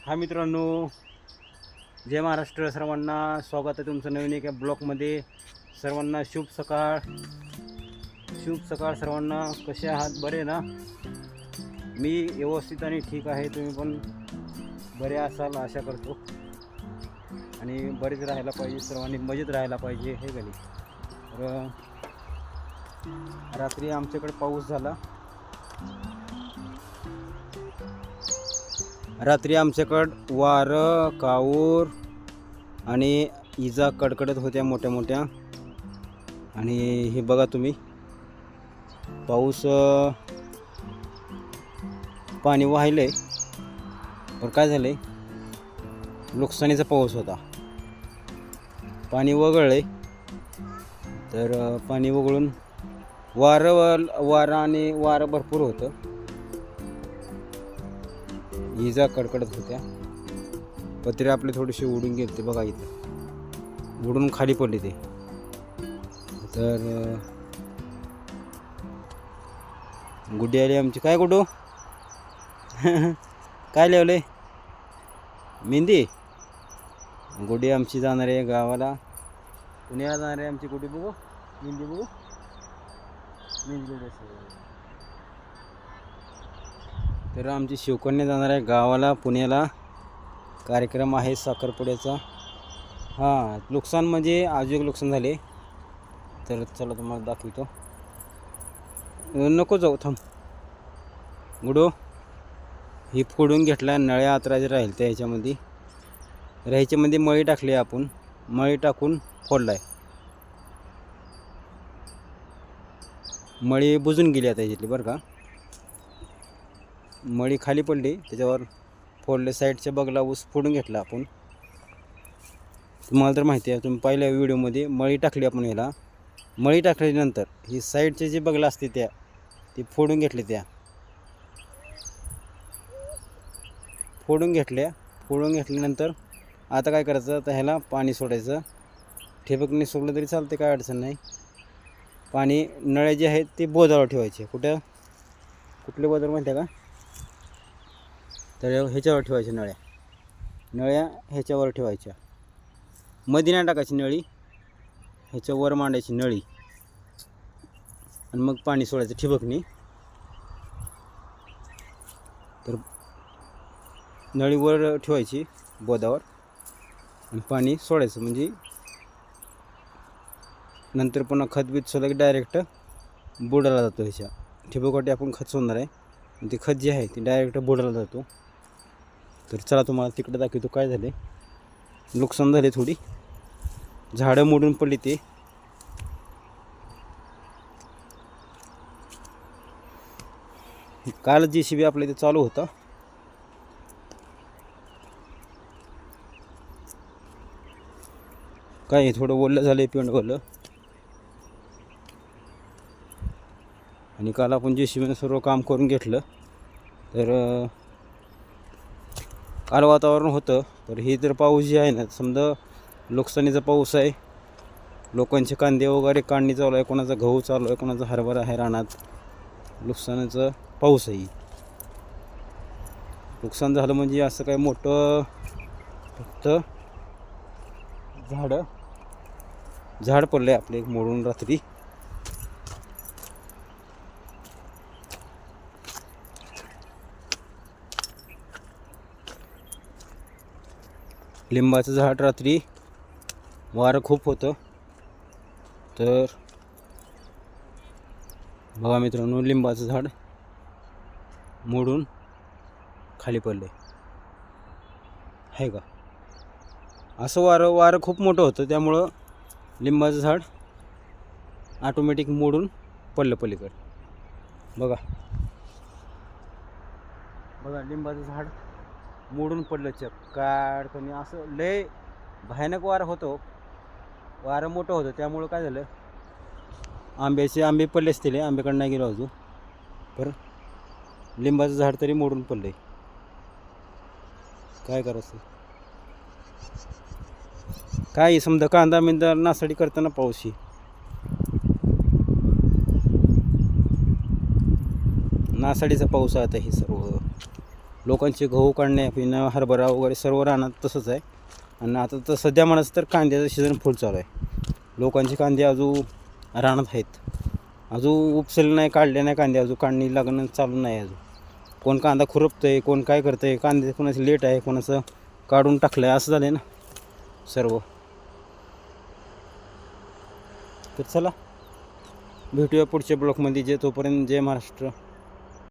हा मित्रांनो, जय महाराष्ट्र. सर्वांना स्वागत आहे तुमचं नवीन एका ब्लॉगमध्ये. सर्वांना शुभ सकाळ. शुभ सकाळ सर्वांना. कसे आहात? बरे ना? मी व्यवस्थित आणि ठीक आहे. तुम्ही पण बरे असाल आशा करतो. आणि बरेच राहायला पाहिजे, सर्वांनी मजेत राहायला पाहिजे, हे गली. तर रात्री आमच्याकडे पाऊस झाला. रात्री आमच्याकडं वारं, काऊर आणि इजा कडकडत होत्या मोठ्या मोठ्या. आणि हे बघा तुम्ही, पाऊस पाणी वाहिलंय. पण काय झालंय, नुकसानीचा पाऊस होता. पाणी वगळलंय. तर पाणी वगळून वारं आणि वारं भरपूर होतं. इजा कडकडत होत्या. पत्रे आपले थोडेसे उडून गेले ते बघा, इथं उडून खाली पडले ते. तर गुड्डी आली आमची. काय गुड्डू? काय लावले? मेहंदी. गुड्डी आमची जाणार आहे गावाला, पुण्याला जाणार आहे आमची गुड्डी. बघू मेहंदी, बघू मेहंदी गुड्डी. तर आमची शिवकन्या जाणार आहे गावाला, पुण्याला. कार्यक्रम आहे साखरपुड्याचा. हां, नुकसान म्हणजे आजूक नुकसान झाले. तर चला तुम्हाला दाखवतो. नको जाऊ, थांब गुडो. ही फोडून घेतला, नळ्या आतराचे राहील त्या ह्याच्यामध्ये. ह्याच्यामध्ये मळी टाकली आपण, मळी टाकून फोडलाय. मळी बुजून गेली आता ह्याच्यातली बरं का. मळी खाली पडली, त्याच्यावर फोडले. साईडच्या बगला ऊस फोडून घेतला आपण. तुम्हाला तर माहिती आहे, तुम्ही पहिल्या व्हिडिओमध्ये मळी टाकली आपण. ह्याला मळी टाकल्यानंतर ही साईडचे जे बगला असते त्या ती फोडून घेतले. त्या फोडून घेतल्यानंतर आता काय करायचं, तर ह्याला पाणी सोडायचं. ठिबकने सोडलं तरी चालते, काय अडचण नाही. पाणी नळ्या जे आहेत ते बोधावर ठेवायचे. कुठले बोधावर माहिती आहे का? तर ह्याच्यावर ठेवायच्या नळ्या ह्याच्यावर ठेवायच्या. मध्ये नाही टाकायची नळी, ह्याच्यावर मांडायची नळी आणि मग पाणी सोडायचं ठिबकनी. तर नळीवर ठेवायची बोधावर आणि पाणी सोडायचं. म्हणजे नंतर पुन्हा खतबीत सोडलं की डायरेक्ट बुडाला जातो. ह्याच्या ठिबकवाटी आपण खत सोडणार आहे, आणि ते खत जे आहे ते डायरेक्ट बुडाला जातो. तर चला तुम्हाला तिकडे दाखवतो काय झाले. नुकसान झाले, थोडी झाडं मोडून पडली. ते काल JCB आपल्या इथे चालू होता. काय थोडं ओलं झालं, पेंड ओलं. आणि काल आपण JCBने सर्व काम करून घेतलं. तर काल वातावरण होतं. तर हे जर पाऊस जे आहे ना, समजा नुकसानीचा पाऊस आहे. लोकांचे कांदे वगैरे काढणी चालू आहे, कोणाचा गहू चालू आहे, कोणाचा हरभरा आहे रानात. नुकसानाचा पाऊस आहे. नुकसान झालं म्हणजे असं काय मोठं, फक्त झाड पडलं आहे आपले मोडून रात्री. लिंबाचं झाड रात्री वारं खूप होतं. तर बघा मित्रांनो, लिंबाचं झाड मोडून खाली पडले आहे का. असं वारं खूप मोठं होतं, त्यामुळं लिंबाचं झाड ऑटोमॅटिक मोडून पडलं पलीकडे. बघा लिंबाचं झाड मोडून पडलं चक्काडपणे. असं लय भयानक वारं होतं, वारं मोठं होतं. त्यामुळं काय झालं, आंबे पडले असतील. आंब्याकडे नाही गेलो अजून, पर लिंबाचं झाड तरी मोडून पडले. काय करायचं, काय समजा कांदा मिंदा नासाडी करताना पाऊस. नासाडीचा पाऊस आहे आता. हे सर्व लोकांचे गहू काढणे पिणं हरभरा वगैरे सर्व रानात तसंच आहे. आणि आता तर सध्या म्हणायचं तर कांद्याचं सीझन फुल चालू आहे. लोकांचे कांदे अजून रानात आहेत, अजून उपसले नाही, काढले नाही कांदे, अजून काढणी लागणं चालू नाही. अजून कोण कांदा खुरपतं आहे, कोण काय करतं आहे, कांदे कोणाचं लेट आहे, कोणाचं काढून टाकलं आहे, असं झालं आहे ना सर्व. तर चला भेटूया पुढच्या ब्लॉकमध्ये. जे तोपर्यंत जय महाराष्ट्र.